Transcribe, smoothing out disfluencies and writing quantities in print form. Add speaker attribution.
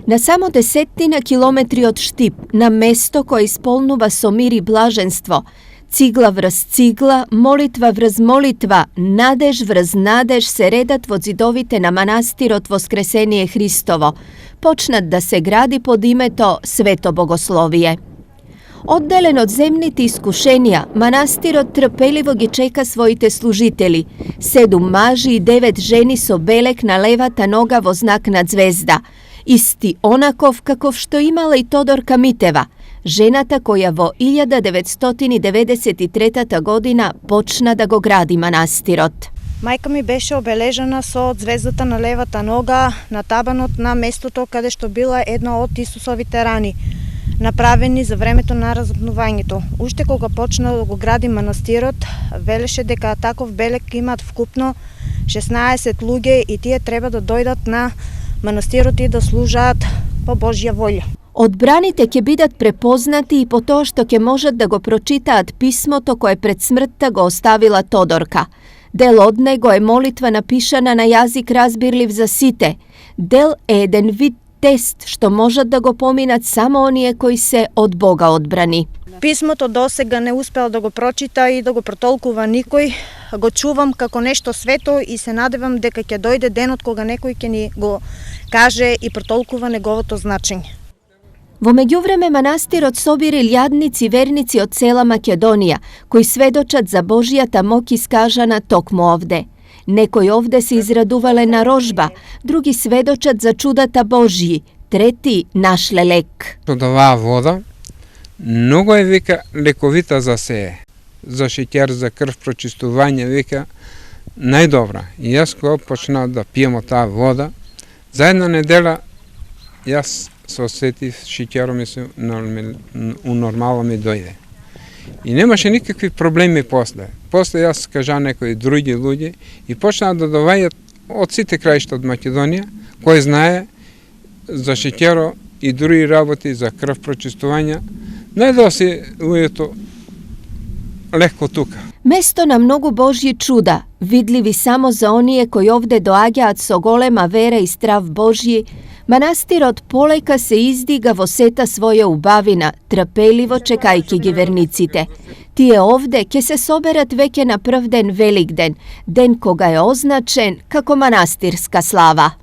Speaker 1: Na samo 10 kilometri od Štip, na mesto koje isполнува со мир и блаженство, цигла врз цигла, молитва врз молитва, надеж врз надеж се редат во зидовите на манастирот Воскресение Христово, почнат да се гради под името Свето Богословие. Одделен од земните искушенија, манастирот трпеливо ги чека своите служители, 7 мажи и 9 жени со белек на левата нога во знак на ѕвезда, исти онаков каков што имала и Тодорка Митева, жената која во 1993 година почна да го гради манастирот.
Speaker 2: Мајка ми беше обележана со ѕвездата на левата нога на табанот на местото каде што била една од Исусовите рани, направени за времето на разопнувањето. Уште кога почна да го гради манастирот, велеше дека таков белек имаат вкупно 16 луѓе и тие треба да дојдат на манастирот и да служаат по Божја волја.
Speaker 1: Одбраните ќе бидат препознати и по тоа што ќе можат да го прочитаат писмото кое пред смртта го оставила Тодорка. Дел од него е молитва напишана на јазик разбирлив за сите. Дел е еден вид тест што можат да го поминат само оние кои се од Бога одбрани.
Speaker 2: Писмото досега не успел да го прочита и да го протолкува никој. Го чувам како нешто свето и се надевам дека ќе дојде денот кога некој ќе ни го каже и протолкува неговото значење.
Speaker 1: Во меѓувреме манастирот собира илјадници верници од цела Македонија, кои сведочат за Божјата моќ искажана токму овде. Некои овде се израдувале на рожба, други сведочат за чудата Божји, трети нашле лек.
Speaker 3: Од оваа вода многу е вика лековита за сее, за шеќер, за крв, прочистување, вика најдобра. И јас кога почнав да пием од таа вода, за една недела јас се осетив шеќерот ми се унормално ми дојде. И немаше никакви проблеми после. После јас кажа некои други луѓе и почнаа да доваѓаат од сите краишта од Македонија, кој знае за шеќеро и други работи, за крв прочистување. Најдоа си луѓето легко тука.
Speaker 1: Место на многу Божји чуда, видливи само за оние кои овде доаѓаат со голема вера и страв Божји, манастирот полека се издига во сета своја убавина, трпеливо чекајќи ги верниците. Тие овде ќе се соберат веќе на прв ден Великден, ден кога е означен како манастирска слава.